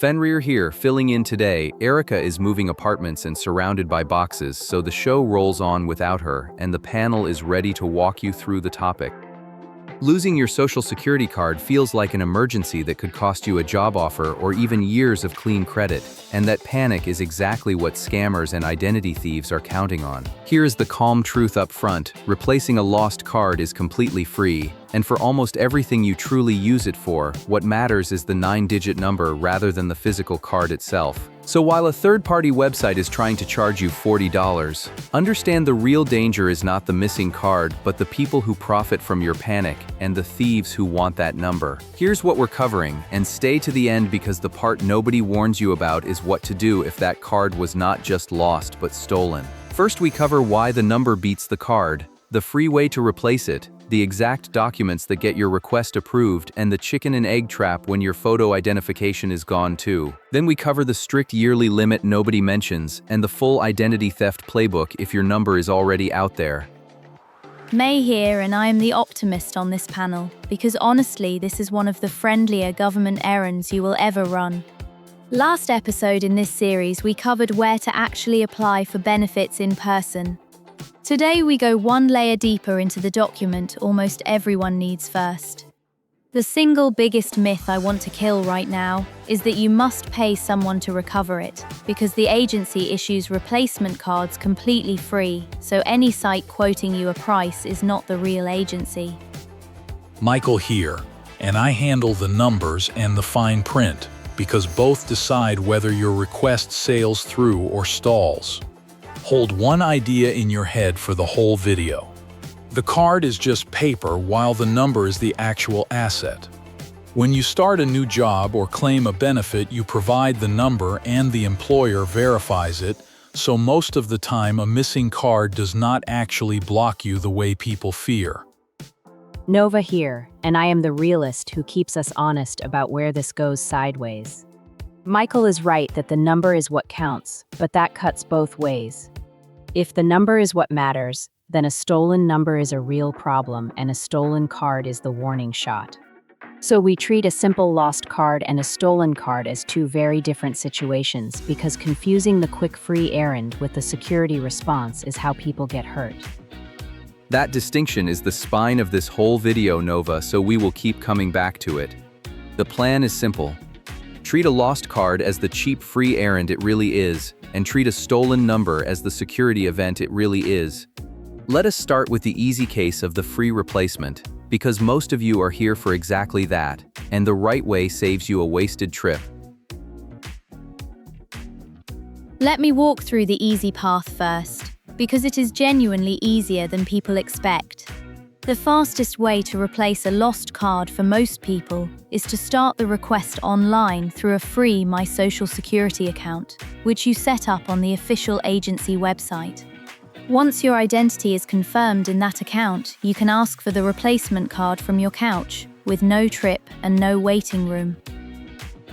Fenrir here, filling in today. Erica is moving apartments and surrounded by boxes, so the show rolls on without her, and the panel is ready to walk you through the topic. Losing your social security card feels like an emergency that could cost you a job offer or even years of clean credit, and that panic is exactly what scammers and identity thieves are counting on. Here is the calm truth up front: replacing a lost card is completely free, and for almost everything you truly use it for, what matters is the 9-digit number rather than the physical card itself. So while a third-party website is trying to charge you $40, understand the real danger is not the missing card, but the people who profit from your panic and the thieves who want that number. Here's what we're covering, and stay to the end because the part nobody warns you about is what to do if that card was not just lost but stolen. First, we cover why the number beats the card, the free way to replace it, the exact documents that get your request approved, and the chicken and egg trap when your photo identification is gone too. Then we cover the strict yearly limit nobody mentions, and the full identity theft playbook if your number is already out there. May here, and I am the optimist on this panel, because honestly, this is one of the friendlier government errands you will ever run. Last episode in this series, we covered where to actually apply for benefits in person. Today we go one layer deeper into the document almost everyone needs first. The single biggest myth I want to kill right now is that you must pay someone to recover it, because the agency issues replacement cards completely free, so any site quoting you a price is not the real agency. Michael here, and I handle the numbers and the fine print, because both decide whether your request sails through or stalls. Hold one idea in your head for the whole video. The card is just paper while the number is the actual asset. When you start a new job or claim a benefit, you provide the number and the employer verifies it, so most of the time a missing card does not actually block you the way people fear. Nova here, and I am the realist who keeps us honest about where this goes sideways. Michael is right that the number is what counts, but that cuts both ways. If the number is what matters, then a stolen number is a real problem and a stolen card is the warning shot. So we treat a simple lost card and a stolen card as two very different situations because confusing the quick free errand with the security response is how people get hurt. That distinction is the spine of this whole video, Nova, so we will keep coming back to it. The plan is simple. Treat a lost card as the cheap free errand it really is, and treat a stolen number as the security event it really is. Let us start with the easy case of the free replacement, because most of you are here for exactly that, and the right way saves you a wasted trip. Let me walk through the easy path first, because it is genuinely easier than people expect. The fastest way to replace a lost card for most people is to start the request online through a free My Social Security account, which you set up on the official agency website. Once your identity is confirmed in that account, you can ask for the replacement card from your couch, with no trip and no waiting room.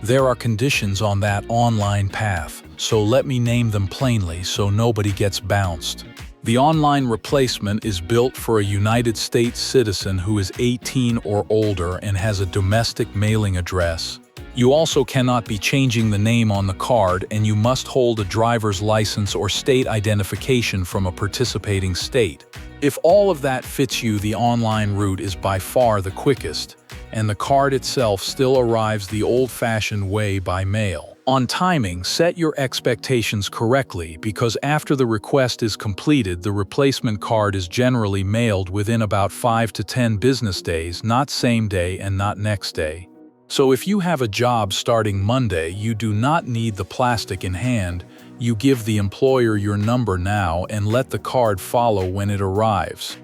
There are conditions on that online path, so let me name them plainly so nobody gets bounced. The online replacement is built for a United States citizen who is 18 or older and has a domestic mailing address. You also cannot be changing the name on the card, and you must hold a driver's license or state identification from a participating state. If all of that fits you, the online route is by far the quickest, and the card itself still arrives the old-fashioned way by mail. On timing, set your expectations correctly because after the request is completed, the replacement card is generally mailed within about 5 to 10 business days, not same day and not next day. So if you have a job starting Monday, you do not need the plastic in hand. You give the employer your number now and let the card follow when it arrives.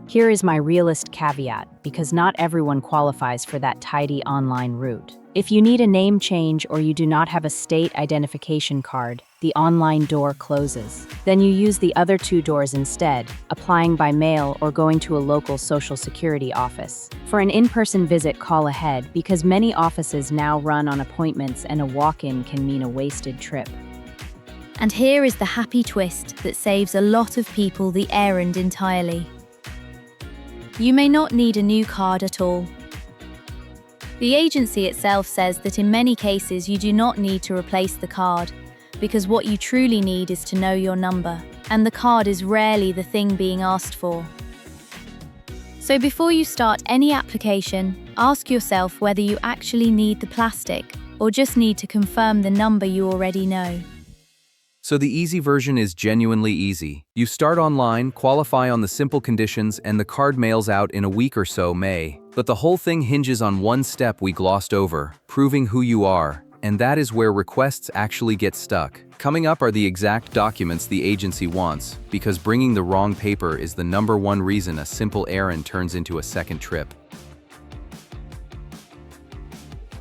Here is my realist caveat, because not everyone qualifies for that tidy online route. If you need a name change or you do not have a state identification card, the online door closes. Then you use the other two doors instead, applying by mail or going to a local Social Security office. For an in-person visit, call ahead because many offices now run on appointments and a walk-in can mean a wasted trip. And here is the happy twist that saves a lot of people the errand entirely. You may not need a new card at all. The agency itself says that in many cases you do not need to replace the card, because what you truly need is to know your number, and the card is rarely the thing being asked for. So before you start any application, ask yourself whether you actually need the plastic, or just need to confirm the number you already know. So the easy version is genuinely easy. You start online, qualify on the simple conditions, and the card mails out in a week or so, May. But the whole thing hinges on one step we glossed over, proving who you are, and that is where requests actually get stuck. Coming up are the exact documents the agency wants, because bringing the wrong paper is the #1 reason a simple errand turns into a second trip.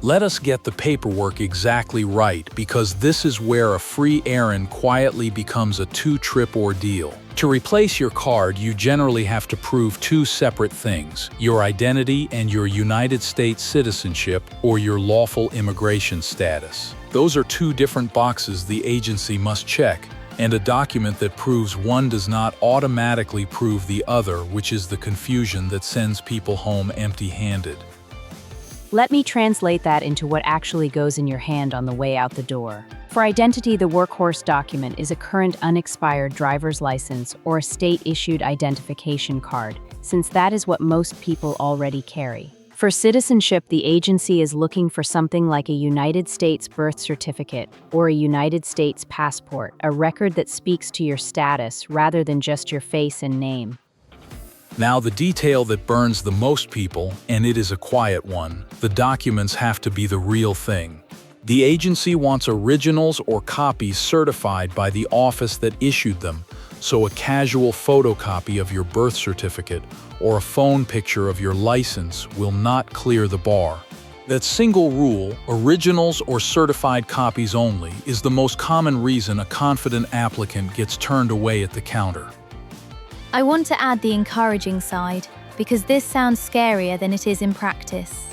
Let us get the paperwork exactly right, because this is where a free errand quietly becomes a two-trip ordeal. To replace your card, you generally have to prove two separate things: your identity and your United States citizenship, or your lawful immigration status. Those are two different boxes the agency must check, and a document that proves one does not automatically prove the other, which is the confusion that sends people home empty-handed. Let me translate that into what actually goes in your hand on the way out the door. For identity, the workhorse document is a current unexpired driver's license or a state-issued identification card, since that is what most people already carry. For citizenship, the agency is looking for something like a United States birth certificate or a United States passport, a record that speaks to your status rather than just your face and name. Now, the detail that burns the most people, and it is a quiet one: the documents have to be the real thing. The agency wants originals or copies certified by the office that issued them, so a casual photocopy of your birth certificate or a phone picture of your license will not clear the bar. That single rule, originals or certified copies only, is the most common reason a confident applicant gets turned away at the counter. I want to add the encouraging side, because this sounds scarier than it is in practice.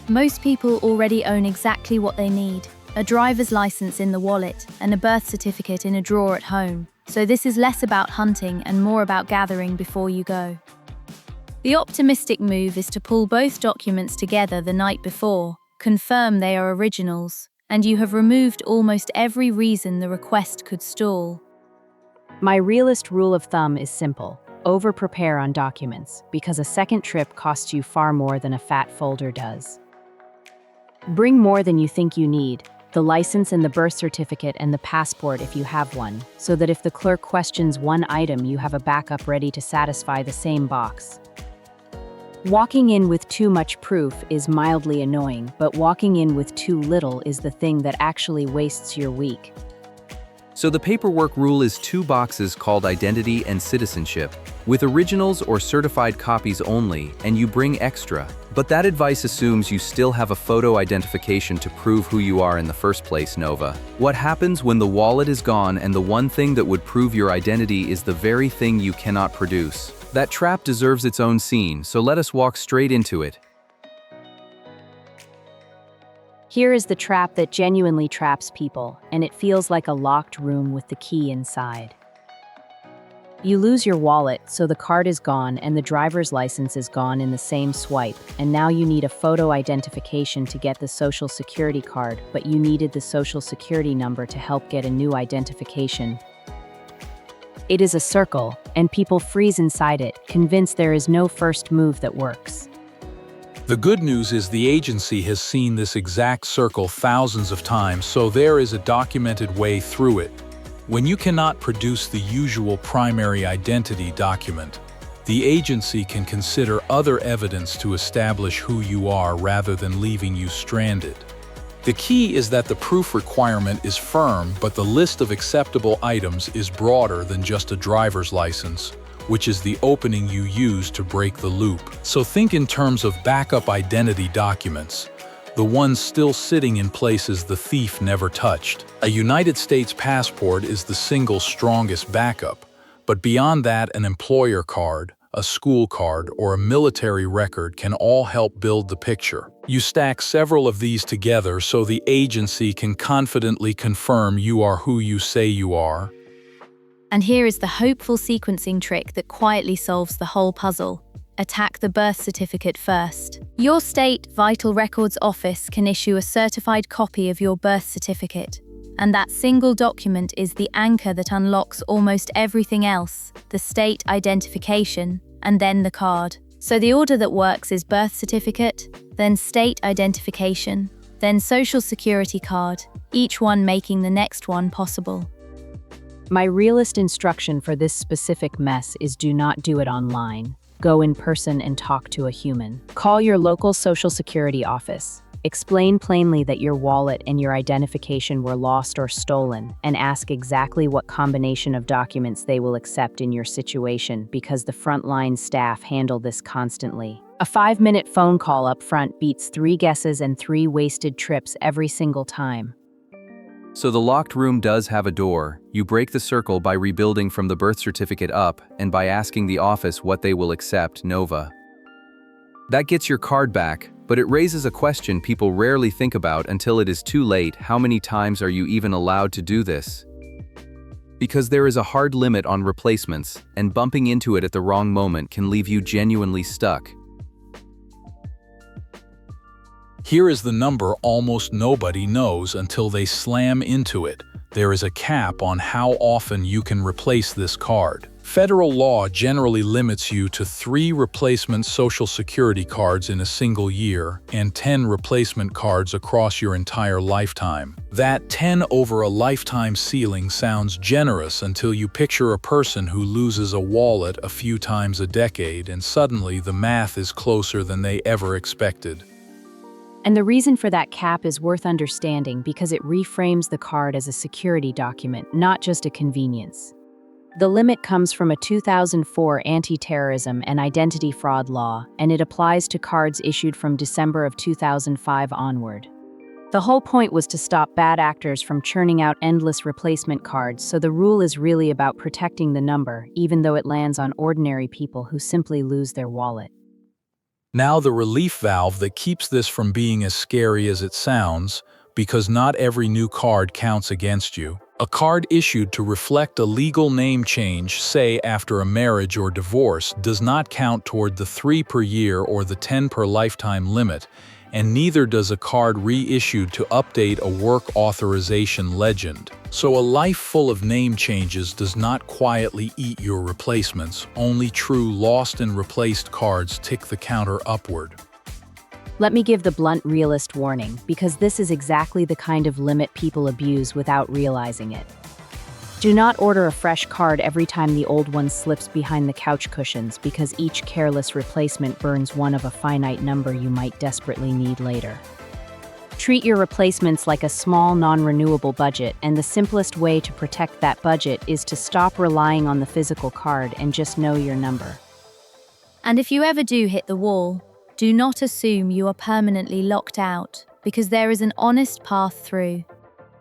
Most people already own exactly what they need: a driver's license in the wallet and a birth certificate in a drawer at home. So this is less about hunting and more about gathering before you go. The optimistic move is to pull both documents together the night before, confirm they are originals, and you have removed almost every reason the request could stall. My realist rule of thumb is simple: over-prepare on documents, because a second trip costs you far more than a fat folder does. Bring more than you think you need: the license and the birth certificate and the passport if you have one, so that if the clerk questions one item, you have a backup ready to satisfy the same box. Walking in with too much proof is mildly annoying, but walking in with too little is the thing that actually wastes your week. So the paperwork rule is 2 boxes called identity and citizenship, with originals or certified copies only, and you bring extra. But that advice assumes you still have a photo identification to prove who you are in the first place, Nova. What happens when the wallet is gone and the one thing that would prove your identity is the very thing you cannot produce? That trap deserves its own scene, so let us walk straight into it. Here is the trap that genuinely traps people, and it feels like a locked room with the key inside. You lose your wallet, so the card is gone and the driver's license is gone in the same swipe, and now you need a photo identification to get the social security card, but you needed the social security number to help get a new identification. It is a circle, and people freeze inside it, convinced there is no first move that works. The good news is the agency has seen this exact circle thousands of times, so there is a documented way through it. When you cannot produce the usual primary identity document, the agency can consider other evidence to establish who you are rather than leaving you stranded. The key is that the proof requirement is firm, but the list of acceptable items is broader than just a driver's license, which is the opening you use to break the loop. So think in terms of backup identity documents, the ones still sitting in places the thief never touched. A United States passport is the single strongest backup, but beyond that, an employer card, a school card, or a military record can all help build the picture. You stack several of these together so the agency can confidently confirm you are who you say you are. And here is the hopeful sequencing trick that quietly solves the whole puzzle. attack the birth certificate first. Your state vital records office can issue a certified copy of your birth certificate, and that single document is the anchor that unlocks almost everything else: the state identification, and then the card. So the order that works is birth certificate, then state identification, then social security card, each one making the next one possible. My realist instruction for this specific mess is do not do it online. Go in person and talk to a human. Call your local Social Security office. Explain plainly that your wallet and your identification were lost or stolen, and ask exactly what combination of documents they will accept in your situation, because the frontline staff handle this constantly. A 5-minute phone call up front beats 3 guesses and 3 wasted trips every single time. So the locked room does have a door. You break the circle by rebuilding from the birth certificate up and by asking the office what they will accept, Nova. That gets your card back, but it raises a question people rarely think about until it is too late. How many times are you even allowed to do this? Because there is a hard limit on replacements, and bumping into it at the wrong moment can leave you genuinely stuck. Here is the number almost nobody knows until they slam into it. There is a cap on how often you can replace this card. Federal law generally limits you to 3 replacement Social Security cards in a single year and 10 replacement cards across your entire lifetime. That 10 over a lifetime ceiling sounds generous until you picture a person who loses a wallet a few times a decade, and suddenly the math is closer than they ever expected. And the reason for that cap is worth understanding because it reframes the card as a security document, not just a convenience. The limit comes from a 2004 anti-terrorism and identity fraud law, and it applies to cards issued from December of 2005 onward. The whole point was to stop bad actors from churning out endless replacement cards, so the rule is really about protecting the number, even though it lands on ordinary people who simply lose their wallet. Now the relief valve that keeps this from being as scary as it sounds, because not every new card counts against you. A card issued to reflect a legal name change, say after a marriage or divorce, does not count toward the 3 per year or the 10 per lifetime limit, and neither does a card reissued to update a work authorization legend. So a life full of name changes does not quietly eat your replacements. Only true lost and replaced cards tick the counter upward. Let me give the blunt realist warning, because this is exactly the kind of limit people abuse without realizing it. Do not order a fresh card every time the old one slips behind the couch cushions, because each careless replacement burns one of a finite number you might desperately need later. Treat your replacements like a small, non-renewable budget, and the simplest way to protect that budget is to stop relying on the physical card and just know your number. And if you ever do hit the wall, do not assume you are permanently locked out, because there is an honest path through.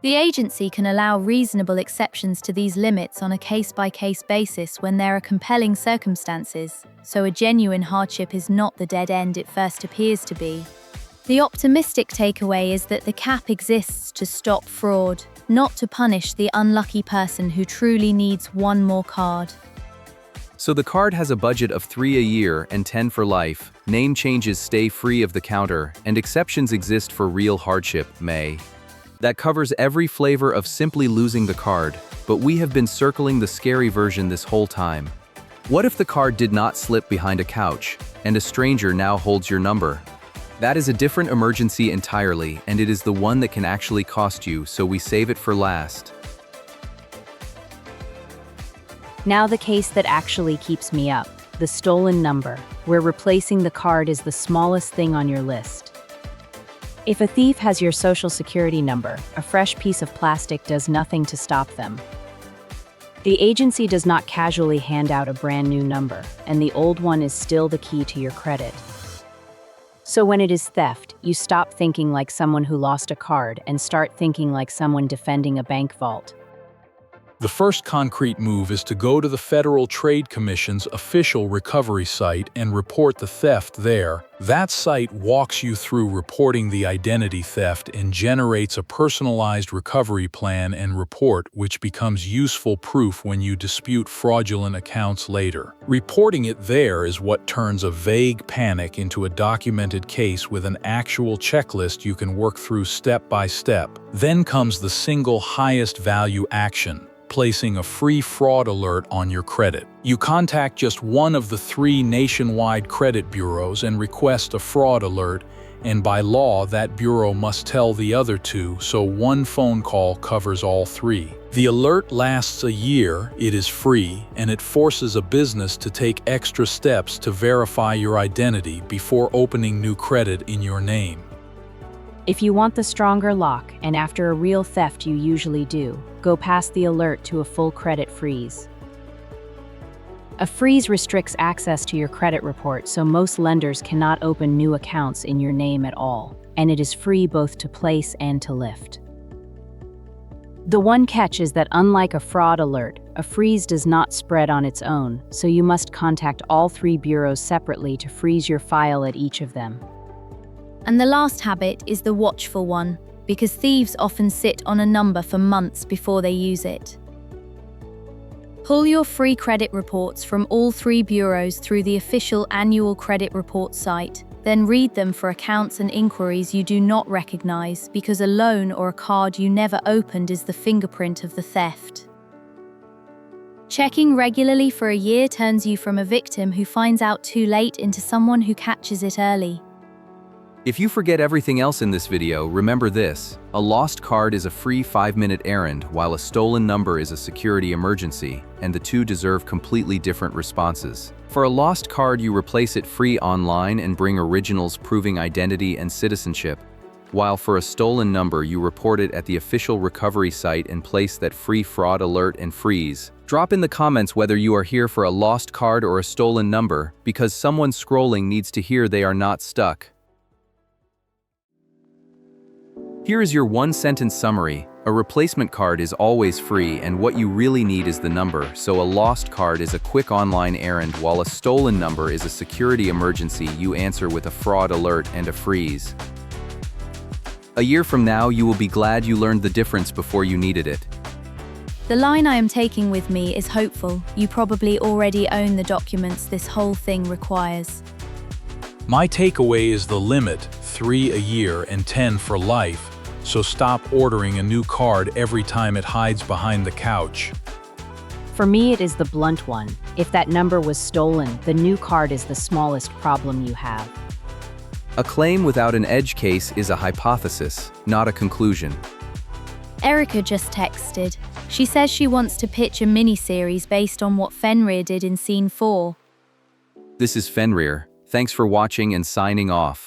The agency can allow reasonable exceptions to these limits on a case-by-case basis when there are compelling circumstances, so a genuine hardship is not the dead end it first appears to be. The optimistic takeaway is that the cap exists to stop fraud, not to punish the unlucky person who truly needs one more card. So the card has a budget of 3 a year and 10 for life, name changes stay free of the counter, and exceptions exist for real hardship, May. That covers every flavor of simply losing the card, but we have been circling the scary version this whole time. What if the card did not slip behind a couch, and a stranger now holds your number? That is a different emergency entirely, and it is the one that can actually cost you, so we save it for last. Now the case that actually keeps me up, the stolen number, where replacing the card is the smallest thing on your list. If a thief has your social security number, a fresh piece of plastic does nothing to stop them. The agency does not casually hand out a brand new number, and the old one is still the key to your credit. So when it is theft, you stop thinking like someone who lost a card and start thinking like someone defending a bank vault. The first concrete move is to go to the Federal Trade Commission's official recovery site and report the theft there. That site walks you through reporting the identity theft and generates a personalized recovery plan and report, which becomes useful proof when you dispute fraudulent accounts later. Reporting it there is what turns a vague panic into a documented case with an actual checklist you can work through step by step. Then comes the single highest value action: placing a free fraud alert on your credit. You contact just one of the 3 nationwide credit bureaus and request a fraud alert, and by law that bureau must tell the other 2, so one phone call covers all 3. The alert lasts a year, it is free, and it forces a business to take extra steps to verify your identity before opening new credit in your name. If you want the stronger lock, and after a real theft you usually do, go past the alert to a full credit freeze. A freeze restricts access to your credit report, so most lenders cannot open new accounts in your name at all, and it is free both to place and to lift. The one catch is that unlike a fraud alert, a freeze does not spread on its own, so you must contact all 3 bureaus separately to freeze your file at each of them. And the last habit is the watchful one, because thieves often sit on a number for months before they use it. Pull your free credit reports from all 3 bureaus through the official annual credit report site, then read them for accounts and inquiries you do not recognize, because a loan or a card you never opened is the fingerprint of the theft. Checking regularly for a year turns you from a victim who finds out too late into someone who catches it early. If you forget everything else in this video, remember this: a lost card is a free 5-minute errand, while a stolen number is a security emergency, and the 2 deserve completely different responses. For a lost card, you replace it free online and bring originals proving identity and citizenship, while for a stolen number, you report it at the official recovery site and place that free fraud alert and freeze. Drop in the comments whether you are here for a lost card or a stolen number, because someone scrolling needs to hear they are not stuck. Here is your 1-sentence summary. A replacement card is always free, and what you really need is the number, so a lost card is a quick online errand, while a stolen number is a security emergency you answer with a fraud alert and a freeze. A year from now, you will be glad you learned the difference before you needed it. The line I am taking with me is hopeful. You probably already own the documents this whole thing requires. My takeaway is the limit: 3 a year and 10 for life, so stop ordering a new card every time it hides behind the couch. For me, it is the blunt one. If that number was stolen, the new card is the smallest problem you have. A claim without an edge case is a hypothesis, not a conclusion. Erica just texted. She says she wants to pitch a mini-series based on what Fenrir did in Scene 4. This is Fenrir. Thanks for watching and signing off.